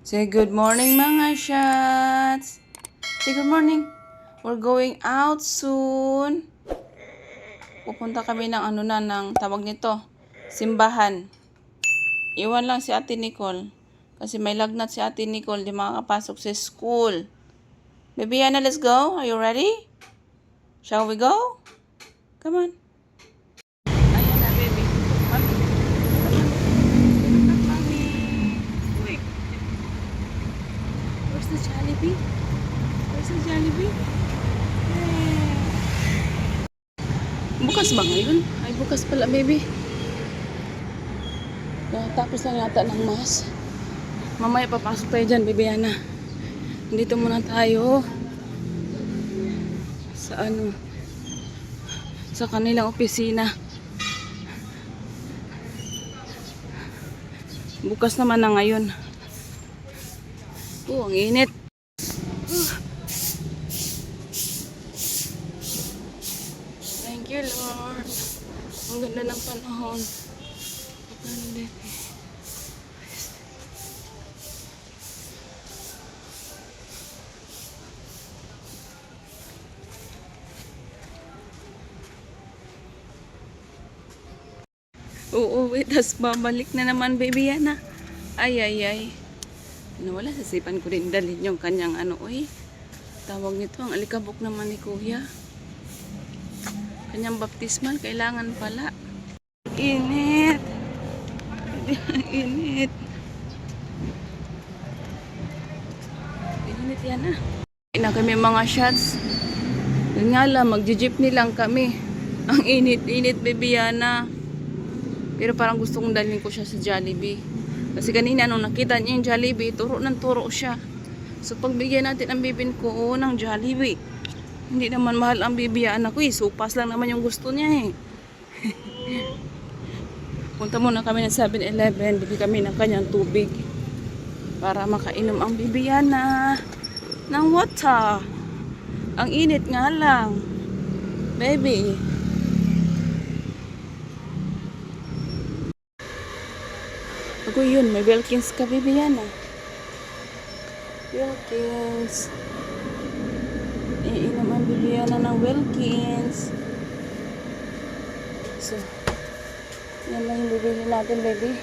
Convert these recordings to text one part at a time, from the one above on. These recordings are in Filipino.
Say good morning mga shots. Say good morning. We're going out soon. Pupunta kami ng ng tawag nito, simbahan. Iwan lang si Ate Nicole. Kasi may lagnat si Ate Nicole, di makakapasok sa school. Baby Yana, let's go. Are you ready? Shall we go? Come on. Ayan na, baby. Mami. Mami. Wait. Where's the Jollibee? Where's the Jollibee? Hey. Bukas ba ngayon? Ay, bukas pala, baby. Tapos lang yata ng mass. Mamaya papasok tayo dyan, baby Yana. Dito muna tayo sa sa kanilang opisina. Bukas naman na ngayon. Ang init. Thank you, Lord. Ang ganda ng panahon. Oo, wait, tas babalik na naman, baby Yana. Ay. Nawala sa sipan ko din dalhin yung kanyang tawag nito, ang alikabok naman ni Kuya. Kanyang baptismal, kailangan pala. Init. Init. Init yan ah. Ina kami mga shots. Yun nga lang, magji-jeepney lang kami. Ang init-init, baby Yana. Pero parang gusto kong dalhin ko siya sa Jollibee. Kasi kanina nung nakita niya yung Jollibee, turo siya. So pagbigyan natin ang bibin ko ng Jollibee. Hindi naman mahal ang bibiyaan ako eh. Supas lang naman yung gusto niya eh. Punta muna kami ng 7-Eleven. Bili kami ng kanyang tubig. Para makainom ang bibiyana ng water. Ang init nga lang. Baby. Ako yun, may Wilkins ka, baby Yana. Wilkins. Iinom ang baby Yana ng Wilkins. So, yan lang yung bibili natin, baby.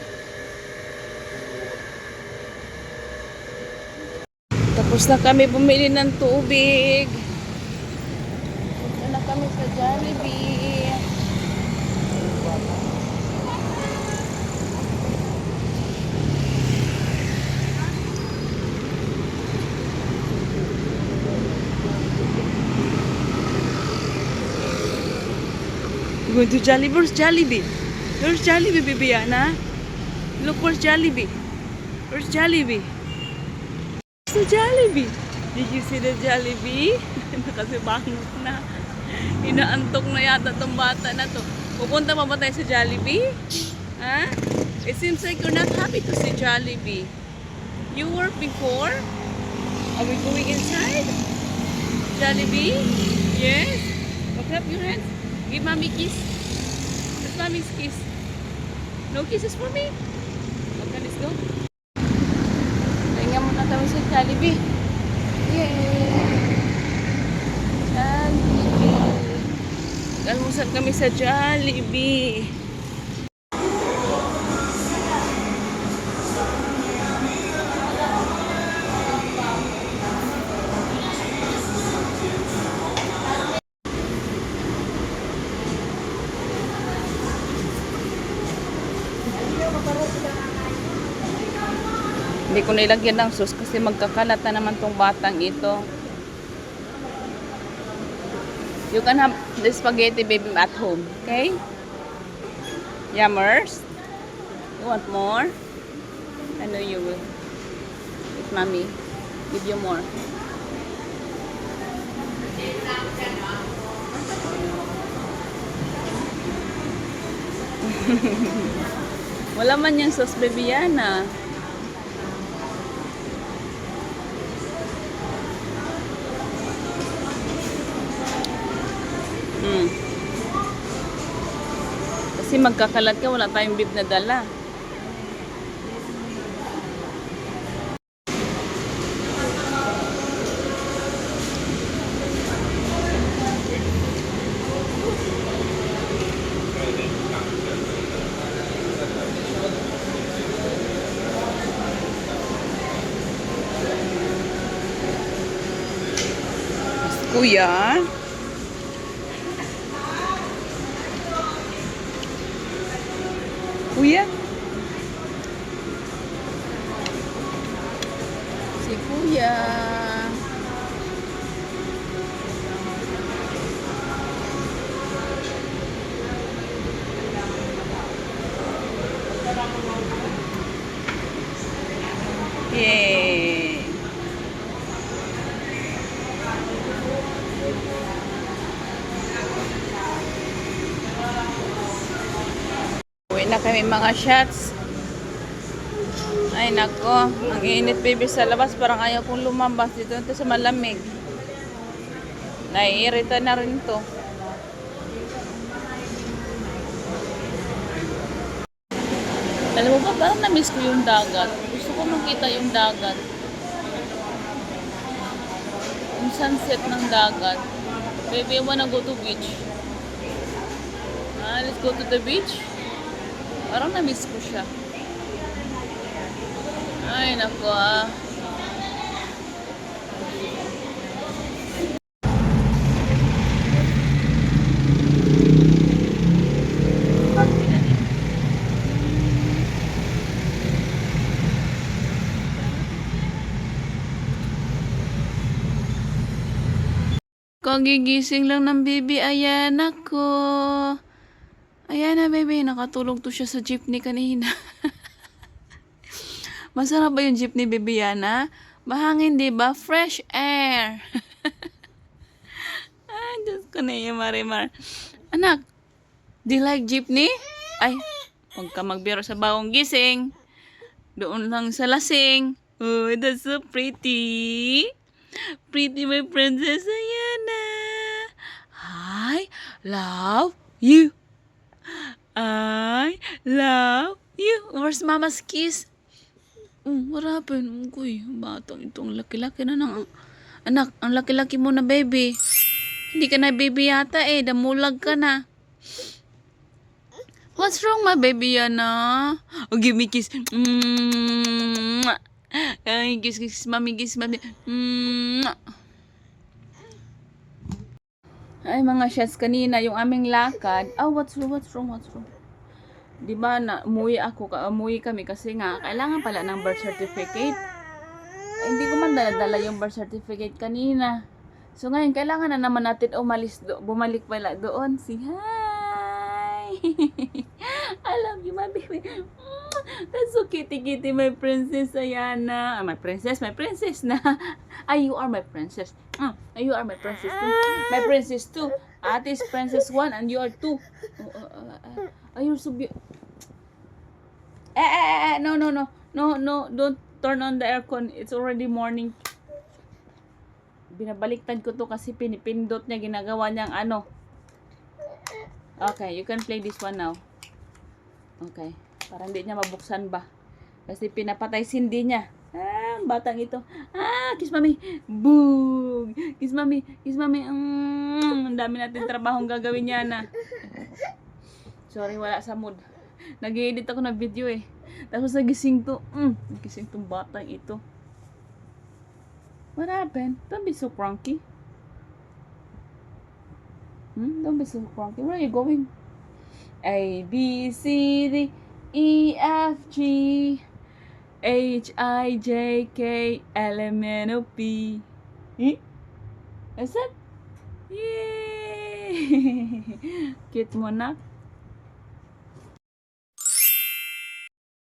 Tapos na kami bumili ng tubig. Punta na kami sa Jollibee. Going to Jollibee. Where's Jollibee? Where's Jollibee, baby Yana? Look, where's Jollibee? Where's Jollibee? Where's the Jollibee? Did you see the Jollibee? Nakasibangot na. Inaantok na yata tong bata na to. Pupunta pa ba tayo sa Jollibee? Ha? It seems like you're not happy to see Jollibee. You were before? Are we going inside? Jollibee? Yes? Clap your hands. Give mommy kiss. That's mommy's kiss. No kisses for me? Okay, let's go. Pahinga muna kami sa Jollibee. Yay! Jollibee. Almusal kami sa Jollibee. Hindi ko nilagyan ng sauce kasi magkakalat na naman tong batang ito. You can have the spaghetti, baby, at home. Okay? Yummers? You want more? I know you will. If mommy give you more. Wala man yung sauce, baby Yana. Kasi magkakalat ka, wala tayong beef na dala. kuya. Kuya? Si kuya. Yay! Uwi na kami mga shots. Ay nako, ang init baby sa labas. Parang ayaw kong lumabas dito sa malamig. Naiirita na rin to. Alam mo ba, parang na-miss ko yung dagat. Gusto ko makita yung dagat. Yung sunset ng dagat. Baby, I wanna go to beach. Let's go to the beach. Parang na-miss ko siya. Ay, nako ah. Kagigising lang ng baby, ayan ako. Ayan na baby, nakatulog to siya sa jeepney kanina. Masarap ba yung jeepney baby Yana? Mahangin diba? Fresh air. Ay, Diyos ko na yung Marimar. Anak, do you like jeepney? Ay, huwag ka magbiro sa bawang gising. Doon lang sa lasing. Oh, that's so pretty. Pretty my princess Ayana. I love you. I love you. Where's mama's kiss? What happened? Uy, batang itong laki-laki na ng anak. Ang laki-laki mo na baby. Hindi ka na baby yata eh. Damulag ka na. What's wrong my baby Yana? Oh, give me kiss. Ay, kiss mami, kiss mami. Ay, mga shots kanina, yung aming lakad. What's wrong? Di ba na umuwi kami kasi nga, kailangan pala ng birth certificate. Ay, hindi ko man dala yung birth certificate kanina. So, ngayon, kailangan na naman natin bumalik pala doon. Say hi! I love you, my baby. That's so kitty, my princess Ayana. My princess na. Ay, you are my princess. You are my princess too. My princess too. Ate is princess 1 and you are 2. You're so beautiful. No, don't turn on the aircon. It's already morning. Binabaliktad ko to kasi pinipindot niya, ginagawa niyang ano. Okay, you can play this one now. Okay. Para hindi niya mabuksan ba. Kasi pinapatay sindi niya. Ang batang ito. Kiss mami. Boog. Kiss mami. Ang dami natin trabahong gagawin niya na. Sorry, wala sa mood. Nag-edit ako ng video eh. Tapos nagising to. Nagising tong batang ito. What happened? Don't be so cranky. Don't be so cranky. Where are you going? A, B, C, D, E, F, G, H, I, J, K, L, M, N, O, P. Is it? Yay! Cute mo na.